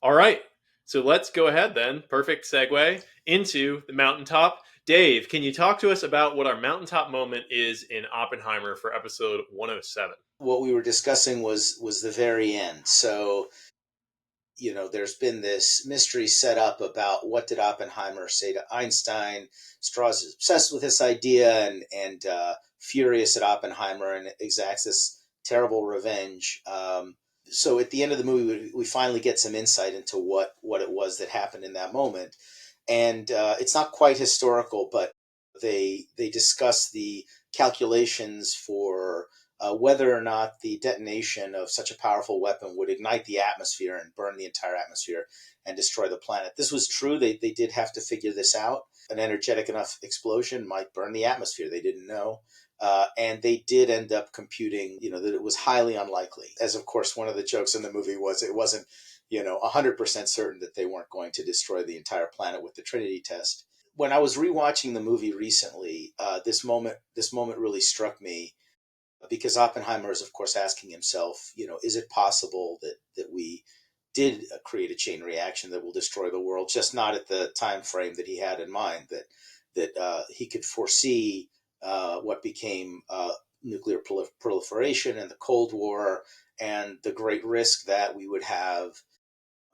All right. So let's go ahead then. Perfect segue into the mountaintop. Dave, can you talk to us about what our mountaintop moment is in Oppenheimer for episode 107? What we were discussing was the very end. So, there's been this mystery set up about what did Oppenheimer say to Einstein. Strauss is obsessed with this idea and furious at Oppenheimer and exacts this terrible revenge. So at the end of the movie, we finally get some insight into what it was that happened in that moment, and it's not quite historical, but they discuss the calculations for whether or not the detonation of such a powerful weapon would ignite the atmosphere and burn the entire atmosphere and destroy the planet. This was true. They did have to figure this out. An energetic enough explosion might burn the atmosphere. They didn't know. And they did end up computing, that it was highly unlikely. As of course, one of the jokes in the movie was it wasn't, 100% certain that they weren't going to destroy the entire planet with the Trinity test. When I was rewatching the movie recently, this moment really struck me because Oppenheimer is, of course, asking himself, is it possible that we did create a chain reaction that will destroy the world, just not at the time frame that he had in mind, that he could foresee what became nuclear proliferation and the Cold War and the great risk that we would have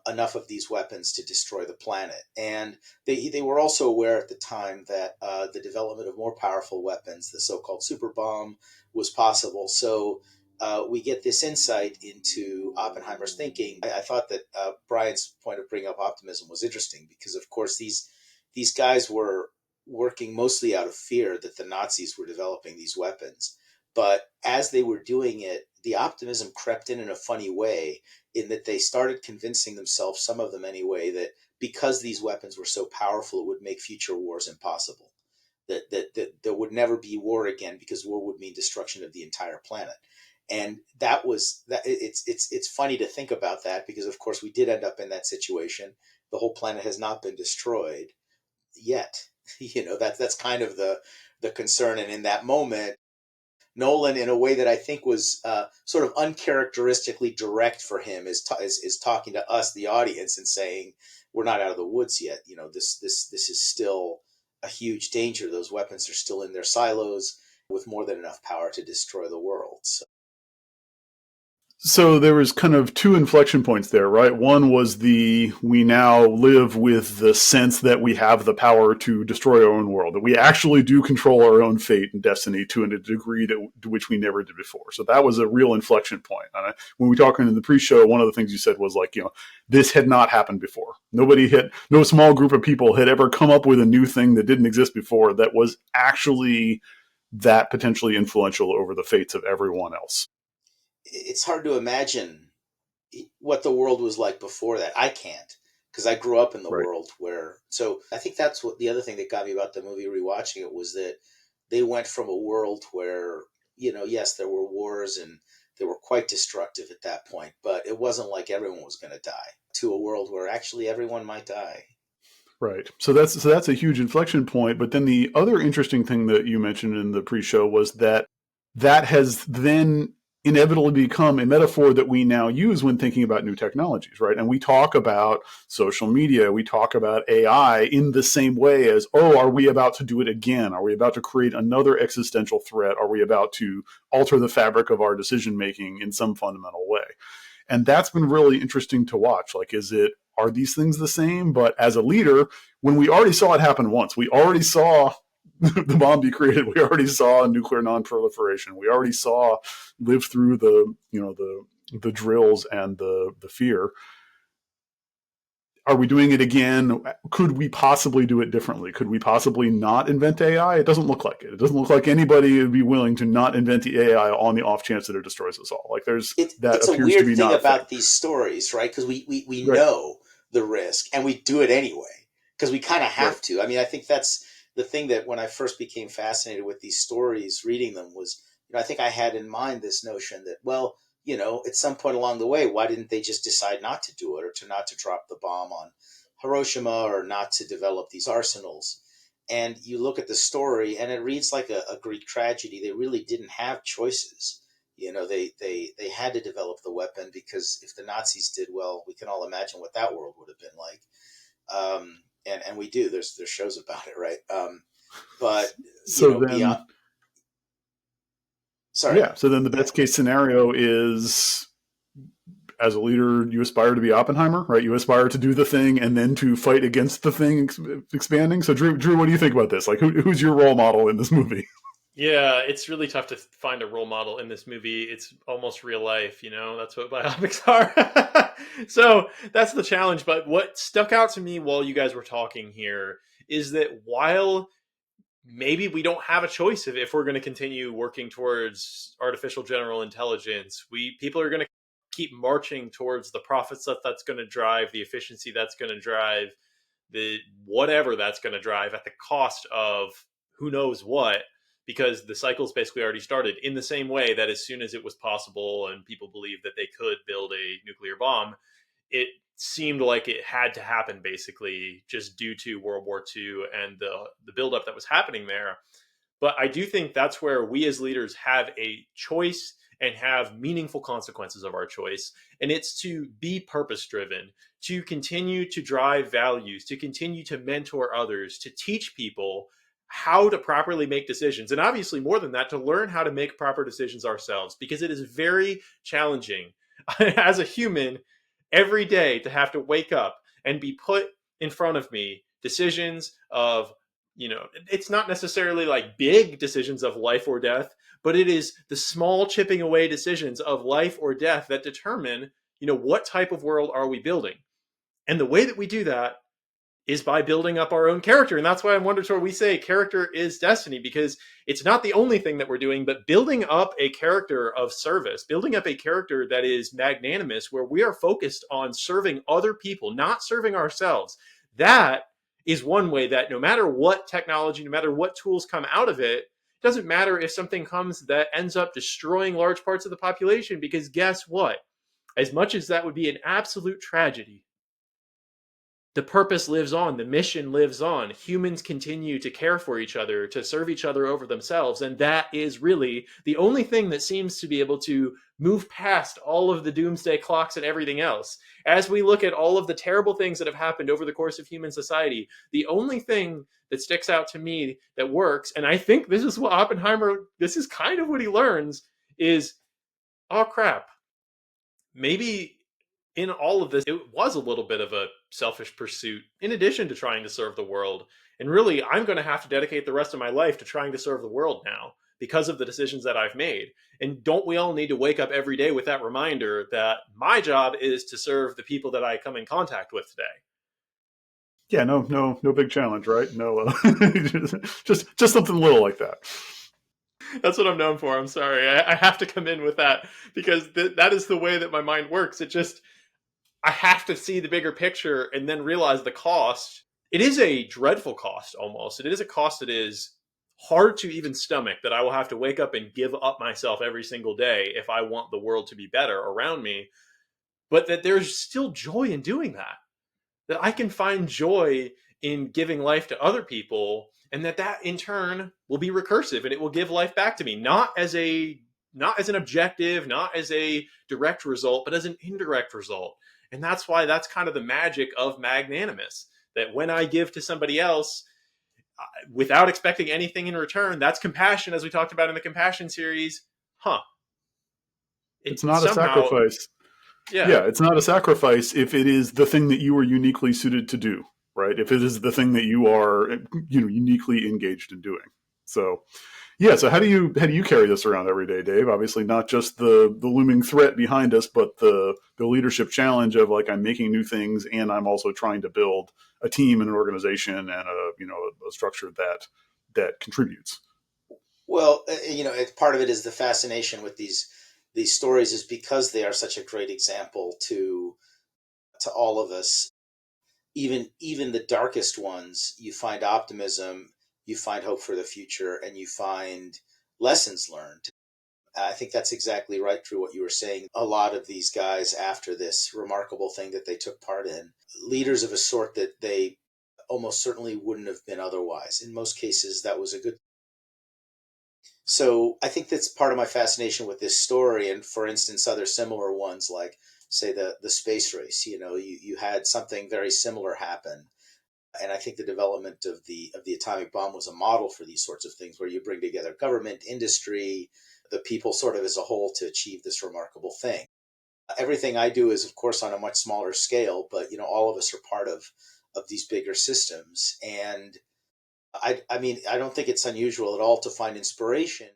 enough of these weapons to destroy the planet. And they were also aware at the time that the development of more powerful weapons, the so-called super bomb, was possible. So we get this insight into Oppenheimer's thinking. I thought that Brian's point of bringing up optimism was interesting because, of course, these guys were working mostly out of fear that the Nazis were developing these weapons. But as they were doing it, the optimism crept in a funny way, in that they started convincing themselves, some of them anyway, that because these weapons were so powerful, it would make future wars impossible. That there would never be war again because war would mean destruction of the entire planet. And that was that. It's funny to think about that because, of course, we did end up in that situation. The whole planet has not been destroyed yet. That's kind of the concern. And in that moment, Nolan, in a way that I think was sort of uncharacteristically direct for him, is talking to us, the audience, and saying, "We're not out of the woods yet. This is still a huge danger. Those weapons are still in their silos with more than enough power to destroy the world." So there was kind of two inflection points there, right? One was we now live with the sense that we have the power to destroy our own world, that we actually do control our own fate and destiny to a degree to which we never did before. So that was a real inflection point. When we talked in the pre-show, one of the things you said was like, this had not happened before. No small group of people had ever come up with a new thing that didn't exist before that was actually that potentially influential over the fates of everyone else. It's hard to imagine what the world was like before that. I can't, because I grew up in the Right. world where. So I think that's what the other thing that got me about the movie rewatching it was that they went from a world where, yes, there were wars and they were quite destructive at that point, but it wasn't like everyone was going to die, to a world where actually everyone might die. Right. So that's a huge inflection point. But then the other interesting thing that you mentioned in the pre-show was that has then inevitably become a metaphor that we now use when thinking about new technologies, right? And we talk about social media, we talk about AI in the same way as, oh, are we about to do it again? Are we about to create another existential threat? Are we about to alter the fabric of our decision making in some fundamental way? And that's been really interesting to watch. Like, are these things the same? But as a leader, when we already saw it happen once, we already saw the bomb be created. We already saw nuclear non-proliferation. We already saw live through the drills and the fear. Are we doing it again? Could we possibly do it differently? Could we possibly not invent AI? It doesn't look like it. It doesn't look like anybody would be willing to not invent the AI on the off chance that it destroys us all. Like It's a appears to weird be thing not a thing. about these stories, right? Because we Right. know the risk and we do it anyway because we kind of Right. have to. I mean, I think that's the thing that when I first became fascinated with these stories, reading them was, I think I had in mind this notion that, well, at some point along the way, why didn't they just decide not to do it or to not to drop the bomb on Hiroshima or not to develop these arsenals? And you look at the story and it reads like a Greek tragedy. They really didn't have choices. They had to develop the weapon, because if the Nazis did, well, we can all imagine what that world would have been like. And we do. There's shows about it, right? But So beyond. then, Sorry. yeah. So then the best case scenario is, as a leader, you aspire to be Oppenheimer, right? You aspire to do the thing and then to fight against the thing expanding. So Drew, what do you think about this? Like, who's your role model in this movie? Yeah, it's really tough to find a role model in this movie. It's almost real life, That's what biopics are. So that's the challenge. But what stuck out to me while you guys were talking here is that while maybe we don't have a choice if we're going to continue working towards artificial general intelligence, people are going to keep marching towards the profit stuff that's going to drive the efficiency, that's going to drive the whatever that's going to drive at the cost of who knows what, because the cycle's basically already started, in the same way that as soon as it was possible and people believed that they could build a nuclear bomb, it seemed like it had to happen, basically just due to World War II and the buildup that was happening there. But I do think that's where we as leaders have a choice and have meaningful consequences of our choice. And it's to be purpose driven, to continue to drive values, to continue to mentor others, to teach people how to properly make decisions. And obviously, more than that, to learn how to make proper decisions ourselves, because it is very challenging as a human every day to have to wake up and be put in front of me decisions of, it's not necessarily like big decisions of life or death, but it is the small chipping away decisions of life or death that determine, what type of world are we building. And the way that we do that is by building up our own character. And that's why in Wonder Tour we say character is destiny, because it's not the only thing that we're doing, but building up a character of service, building up a character that is magnanimous, where we are focused on serving other people, not serving ourselves. That is one way that no matter what technology, no matter what tools come out of it, it doesn't matter if something comes that ends up destroying large parts of the population, because guess what? As much as that would be an absolute tragedy, the purpose lives on, the mission lives on. Humans continue to care for each other, to serve each other over themselves. And that is really the only thing that seems to be able to move past all of the doomsday clocks and everything else. As we look at all of the terrible things that have happened over the course of human society, the only thing that sticks out to me that works, and I think this is what Oppenheimer, this is kind of what he learns, is, oh crap, maybe in all of this, it was a little bit of a selfish pursuit in addition to trying to serve the world. And really, I'm going to have to dedicate the rest of my life to trying to serve the world now because of the decisions that I've made. And don't we all need to wake up every day with that reminder that my job is to serve the people that I come in contact with today? Yeah, no big challenge, right? No, just something little like that. That's what I'm known for. I'm sorry. I have to come in with that because that is the way that my mind works. I have to see the bigger picture and then realize the cost. It is a dreadful cost almost. It is a cost that is hard to even stomach, that I will have to wake up and give up myself every single day if I want the world to be better around me. But that there's still joy in doing that. That I can find joy in giving life to other people, and that in turn will be recursive and it will give life back to me, not as an objective, not as a direct result, but as an indirect result. And that's why that's kind of the magic of magnanimous, that when I give to somebody else without expecting anything in return, that's compassion, as we talked about in the compassion series. It's It not a somehow, sacrifice. yeah. Yeah, it's not a sacrifice if it is the thing that you are uniquely suited to do, right? If it is the thing that you are, uniquely engaged in doing. So, yeah. So how do you carry this around every day, Dave? Obviously, not just the looming threat behind us, but the leadership challenge of, like, I'm making new things and I'm also trying to build a team and an organization and a structure that contributes. Well, part of it is the fascination with these stories, is because they are such a great example to all of us. Even the darkest ones, you find optimism, you find hope for the future, and you find lessons learned. I think that's exactly right, Drew, what you were saying. A lot of these guys, after this remarkable thing that they took part in, leaders of a sort that they almost certainly wouldn't have been otherwise. In most cases, that was a good. So I think that's part of my fascination with this story, and for instance, other similar ones like, say, the space race. You had something very similar happen, and I think the development of the atomic bomb was a model for these sorts of things, where you bring together government, industry, the people, sort of as a whole, to achieve this remarkable thing. Everything I do is, of course, on a much smaller scale, but all of us are part of these bigger systems, and I mean, I don't think it's unusual at all to find inspiration